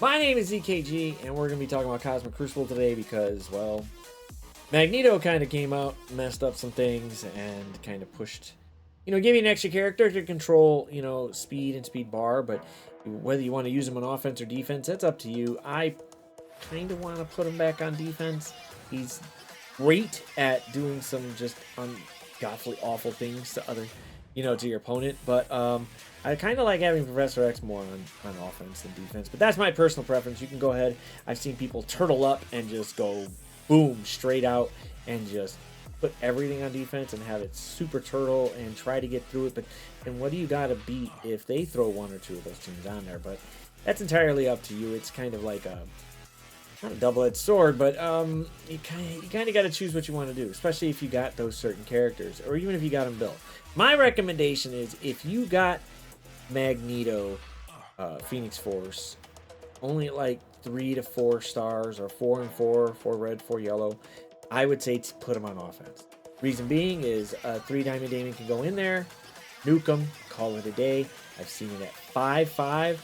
My name is twitc-h, and we're going to be talking about Cosmic Crucible today because, well, Magneto kind of came out, messed up some things, and kind of pushed, give you an extra character to control, speed and speed bar, but whether you want to use him on offense or defense, that's up to you. I kind of want to put him back on defense. He's great at doing some just ungodly awful things to other, to your opponent, but I kind of like having Professor X more on offense than defense, but that's my personal preference. You can go ahead. I've seen people turtle up and just go boom straight out and just put everything on defense and have it super turtle and try to get through it. But and what do you got to beat if they throw one or two of those teams on there? But that's entirely up to you. It's kind of like not a double-edged sword, but you kind of got to choose what you want to do, especially if you got those certain characters or even if you got them built. My recommendation is if you got Magneto, Phoenix Force, only like 3 to 4 stars or 4 and 4 red, 4 yellow, I would say to put them on offense. Reason being is 3 Diamond Damon can go in there, nuke them, call it a day. I've seen it at 5/5,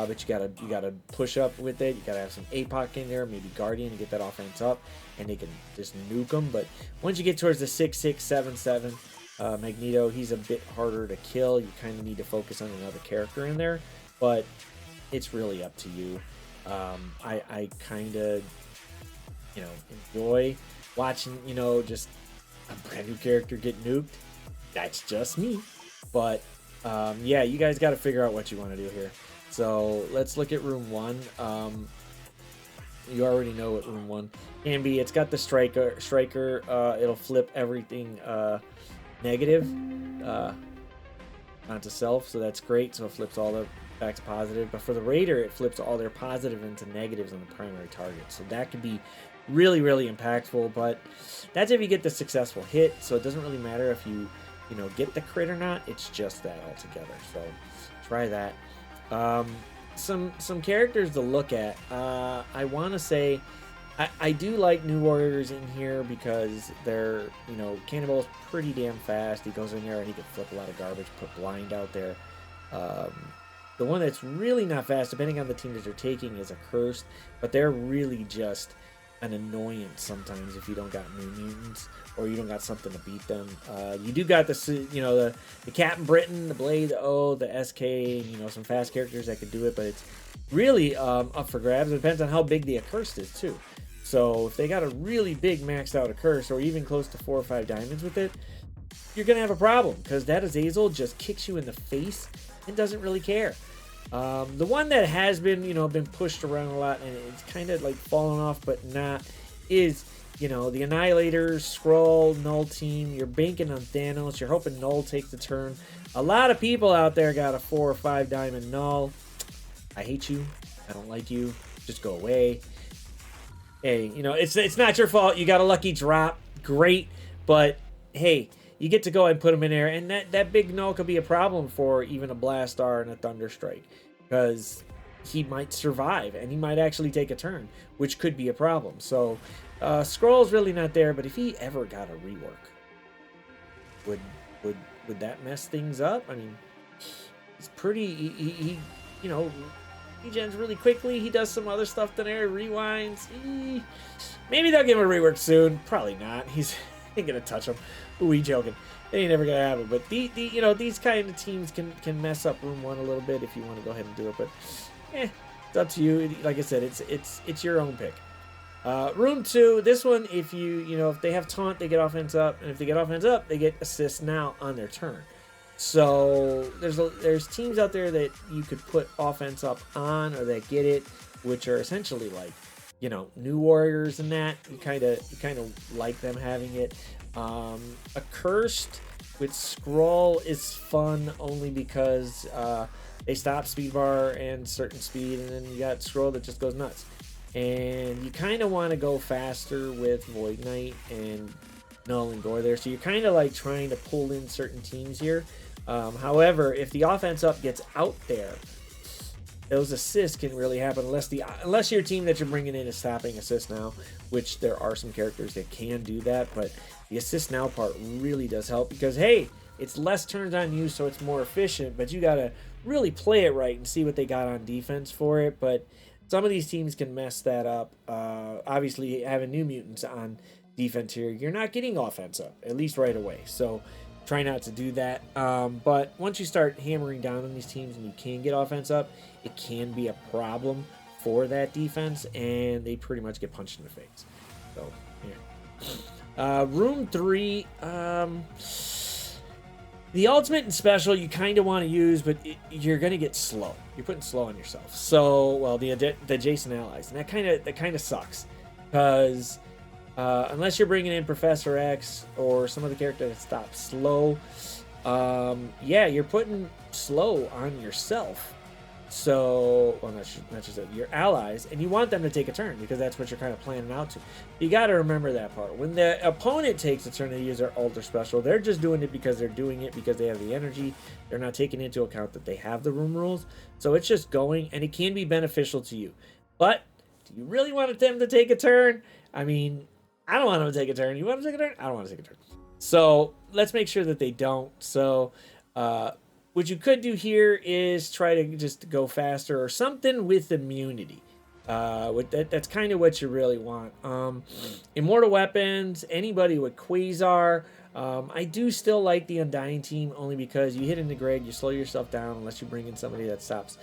but you gotta push up with it. You gotta have some APOC in there, maybe Guardian to get that offense up, and they can just nuke them. But once you get towards the 6/6, 7/7. Magneto, he's a bit harder to kill. You kind of need to focus on another character in there, but it's really up to you. I kind of, enjoy watching, just a brand new character get nuked. That's just me. But, yeah, you guys got to figure out what you want to do here. So let's look at room 1. You already know what room 1 can be. It's got the striker. It'll flip everything, negative onto self, so that's great. So it flips all the back to positive, but for the Raider it flips all their positive into negatives on the primary target, so that could be really impactful. But that's if you get the successful hit, so it doesn't really matter if you get the crit or not. It's just that altogether. So try that. Some characters to look at. I want to say I do like New Warriors in here because they're, Cannonball's pretty damn fast. He goes in there and he can flip a lot of garbage, put blind out there. The one that's really not fast, depending on the team that you're taking, is a Cursed, but they're really just an annoyance sometimes if you don't got New Mutants or you don't got something to beat them. You do got the Captain Britain, the Blade, the SK, and, some fast characters that could do it, but it's really up for grabs. It depends on how big the Accursed is too. So if they got a really big maxed out Accursed or even close to 4 or 5 diamonds with it, you're going to have a problem because that Azazel just kicks you in the face and doesn't really care. The one that has been, been pushed around a lot and it's kind of like fallen off but not is, the Annihilator, Skrull, Null team. You're banking on Thanos. You're hoping Null takes the turn. A lot of people out there got a 4 or 5 diamond Null. I hate you. I don't like you. Just go away. Hey, it's not your fault. You got a lucky drop. Great. But, hey, you get to go and put him in there. And that big Null could be a problem for even a Blast Star and a Thunderstrike. Because he might survive. And he might actually take a turn. Which could be a problem. So, Skrull's really not there. But if he ever got a rework, would that mess things up? I mean, he's pretty... He gens really quickly. He does some other stuff in there. Rewinds. Maybe they'll give him a rework soon. Probably not. He's ain't gonna touch him. Ooh, he joking. They ain't never gonna have him. But these kind of teams can mess up room 1 a little bit if you want to go ahead and do it. But it's up to you. Like I said, it's your own pick. Room 2. This one, if if they have taunt, they get offense up, and if they get offense up, they get assist now on their turn. So there's teams out there that you could put offense up on or that get it, which are essentially like, New Warriors and that. You kind of like them having it. Accursed with Skrull is fun only because they stop speed bar and certain speed, and then you got Skrull that just goes nuts. And you kind of want to go faster with Void Knight and Null and Gore there. So you're kind of like trying to pull in certain teams here. However, if the offense up gets out there, those assists can really happen unless your team that you're bringing in is stopping assists now, which there are some characters that can do that, but the assist now part really does help because, hey, it's less turns on you, so it's more efficient, but you got to really play it right and see what they got on defense for it. But some of these teams can mess that up. Obviously, having New Mutants on defense here, you're not getting offense up, at least right away. So try not to do that. But once you start hammering down on these teams and you can get offense up, it can be a problem for that defense, and they pretty much get punched in the face. So, yeah. Room 3, the ultimate and special you kind of want to use, but you're going to get slow. You're putting slow on yourself. So, well, the adjacent allies, and that kind of sucks, because unless you're bringing in Professor X or some other character that stops slow, yeah, you're putting slow on yourself. So, well, not just that, your allies, and you want them to take a turn because that's what you're kind of planning out to. You got to remember that part. When the opponent takes a turn to use their ultra special, they're just doing it because they're doing it because they have the energy. They're not taking into account that they have the room rules. So it's just going, and it can be beneficial to you. But do you really want them to take a turn? I mean, I don't want them to take a turn. You want them to take a turn? I don't want to take a turn. So let's make sure that they don't. So, what you could do here is try to just go faster or something with immunity. That's kind of what you really want. Immortal weapons, anybody with Quasar. I do still like the Undying team only because you hit into Greg, you slow yourself down unless you bring in somebody that stops,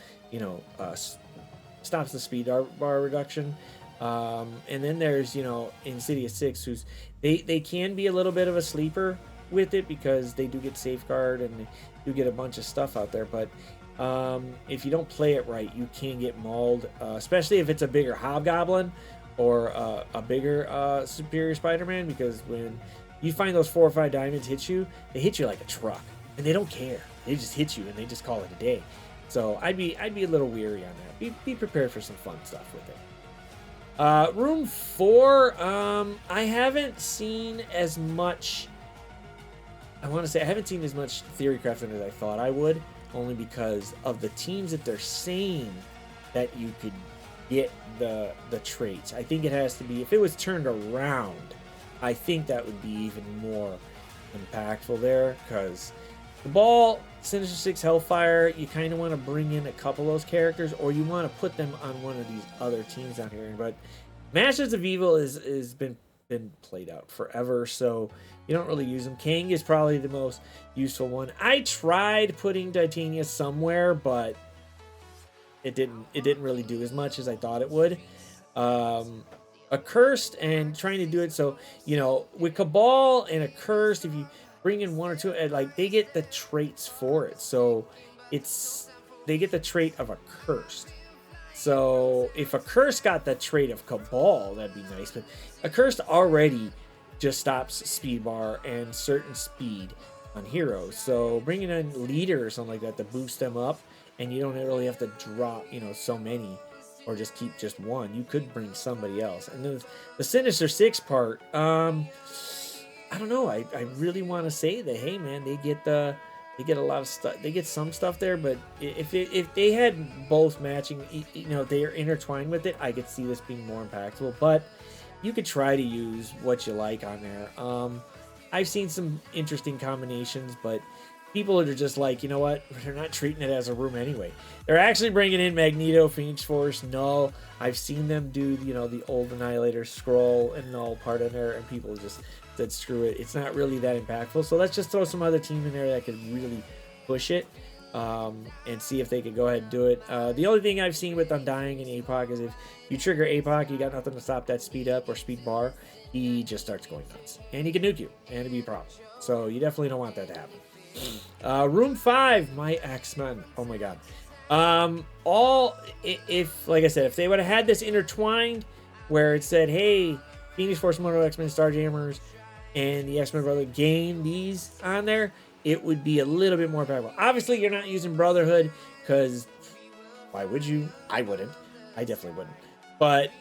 stops the speed bar reduction. And then there's, Insidious 6, who's they can be a little bit of a sleeper with it because they do get safeguard and they do get a bunch of stuff out there, but if you don't play it right, you can get mauled, especially if it's a bigger Hobgoblin or a bigger Superior Spider-Man, because when you find those 4 or 5 diamonds hit you, they hit you like a truck, and they don't care. They just hit you and they just call it a day. So I'd be a little weary on that. Be prepared for some fun stuff with it. Room 4, I haven't seen as much. I want to say I haven't seen as much theory crafting as I thought I would, only because of the teams that they're saying that you could get the traits. I think it has to be, if it was turned around, I think that would be even more impactful there, because the ball, Sinister Six, Hellfire, you kind of want to bring in a couple of those characters, or you want to put them on one of these other teams down here. But Masters of Evil is been played out forever, so you don't really use them. Kang is probably the most useful one. I tried putting Titania somewhere, but it didn't really do as much as I thought it would. Accursed and trying to do it so, with Cabal and Accursed, if you bring in 1 or 2, like, they get the traits for it. So they get the trait of Accursed. So if Accursed got the trait of Cabal, that'd be nice. But Accursed already just stops speed bar and certain speed on heroes. So bringing in Leader or something like that to boost them up, and you don't really have to drop, so many, or just keep just one. You could bring somebody else. And then the Sinister Six part, I don't know. I really want to say that, hey man, they get a lot of stuff. They get some stuff there, but if they had both matching, they are intertwined with it, I could see this being more impactful. But you could try to use what you like on there. I've seen some interesting combinations, but people are just like, you know what? They're not treating it as a room anyway. They're actually bringing in Magneto, Phoenix Force, Null. I've seen them do, the old Annihilator scroll and Null part in there, and people just said, screw it. It's not really that impactful. So let's just throw some other team in there that could really push it, and see if they could go ahead and do it. The only thing I've seen with Undying and APOC is if you trigger APOC, you got nothing to stop that speed up or speed bar, he just starts going nuts. And he can nuke you, and it'd be a problem. So you definitely don't want that to happen. Room 5, my X-Men. Oh my god. Like I said, if they would have had this intertwined where it said, hey, Phoenix Force, Mono X-Men, Starjammers, and the X-Men Brotherhood gain these on there, it would be a little bit more powerful. Obviously, you're not using Brotherhood, because why would you? I wouldn't. I definitely wouldn't. But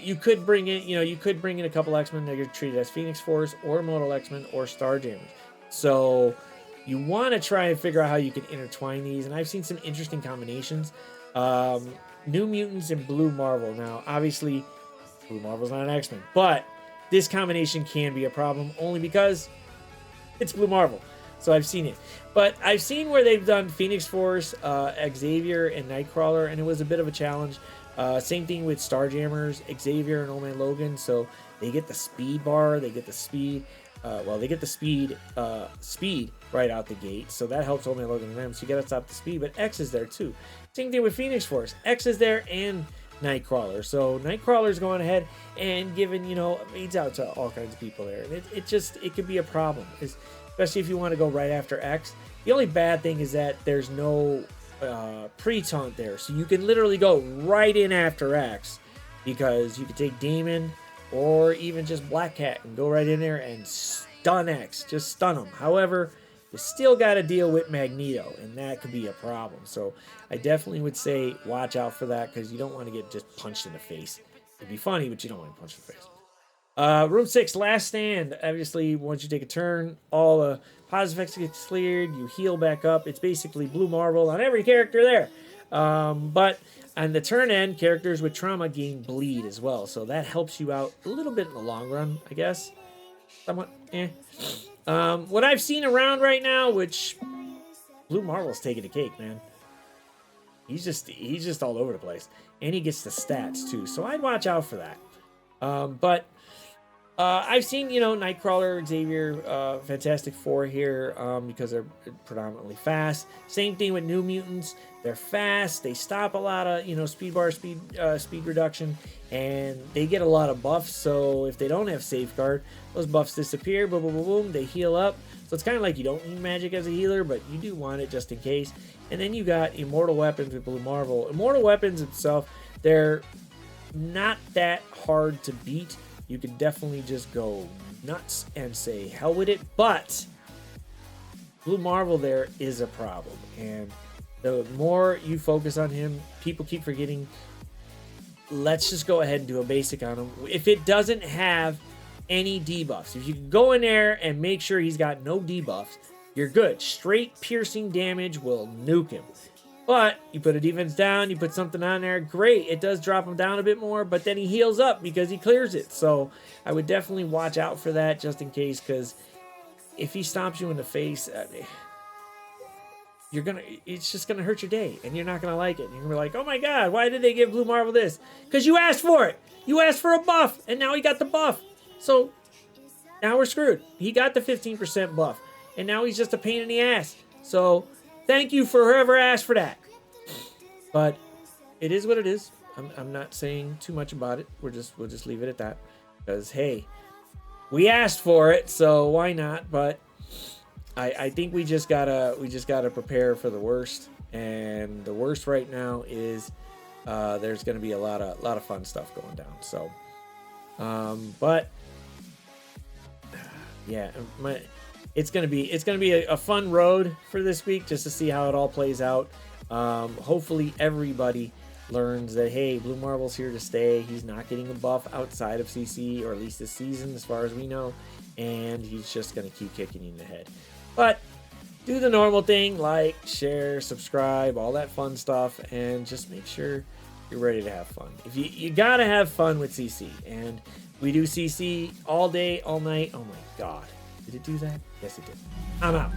you could bring in, a couple X-Men that are treated as Phoenix Force, or Mono X-Men, or Starjammers. So you want to try and figure out how you can intertwine these, and I've seen some interesting combinations. New Mutants and Blue Marvel. Now, obviously, Blue Marvel's not an X-Men, but this combination can be a problem only because it's Blue Marvel. So I've seen it. But I've seen where they've done Phoenix Force, Xavier, and Nightcrawler, and it was a bit of a challenge. Same thing with Starjammers, Xavier, and Old Man Logan. So they get the speed bar, they get the speed. Well, they get the speed right out the gate, so that helps Old Man Logan and them. So you gotta stop the speed, but X is there too. Same thing with Phoenix Force. X is there and Nightcrawler. So Nightcrawler's going ahead and giving, you know, aids out to all kinds of people there. And it could be a problem, especially if you want to go right after X. The only bad thing is that there's no pre-taunt there, so you can literally go right in after X, because you could take Demon or even just Black Cat and go right in there and stun X, just stun him. However, you still got to deal with Magneto, and that could be a problem. So I definitely would say watch out for that, because you don't want to get just punched in the face. It'd be funny, but you don't want to punch in the face. Room 6, Last Stand. Obviously, once you take a turn, all the positive effects get cleared. You heal back up. It's basically Blue Marvel on every character there. But on the turn end, characters with trauma gain bleed as well. So that helps you out a little bit in the long run, I guess. Somewhat, what I've seen around right now, which Blue Marvel's taking the cake, man. He's just all over the place. And he gets the stats too. So I'd watch out for that. But I've seen, you know, Nightcrawler, Xavier, Fantastic Four here, because they're predominantly fast. Same thing with New Mutants. They're fast. They stop a lot of, you know, speed reduction, and they get a lot of buffs. So if they don't have Safeguard, those buffs disappear. Boom, boom, boom, boom. They heal up. So it's kind of like you don't need magic as a healer, but you do want it just in case. And then you got Immortal Weapons with Blue Marvel. Immortal Weapons itself, they're not that hard to beat. You can definitely just go nuts and say hell with it, but Blue Marvel there is a problem, and the more you focus on him, people keep forgetting. Let's just go ahead and do a basic on him. If it doesn't have any debuffs, if you can go in there and make sure he's got no debuffs, you're good. Straight piercing damage will nuke him. But you put a defense down, you put something on there, great. It does drop him down a bit more, but then he heals up because he clears it. So I would definitely watch out for that just in case, because if he stomps you in the face, it's just gonna hurt your day, and you're not gonna like it. And you're gonna be like, oh my god, why did they give Blue Marvel this? Because you asked for it. You asked for a buff, and now he got the buff. So now we're screwed. He got the 15% buff, and now he's just a pain in the ass. So thank you for whoever asked for that. But it is what it is. I'm not saying too much about it. We'll just leave it at that. Because hey, we asked for it, so why not? But I think we just gotta prepare for the worst. And the worst right now is there's gonna be a lot of fun stuff going down. So but yeah, it's gonna be a fun road for this week, just to see how it all plays out. Hopefully everybody learns that, hey, Blue Marvel's here to stay. He's not getting a buff outside of CC, or at least this season as far as we know, and he's just gonna keep kicking you in the head. But do the normal thing, like, share, subscribe, all that fun stuff, and just make sure you're ready to have fun. If you gotta have fun with CC, and we do CC all day, all night. Oh my god, did it do that? Yes, it did. I'm out.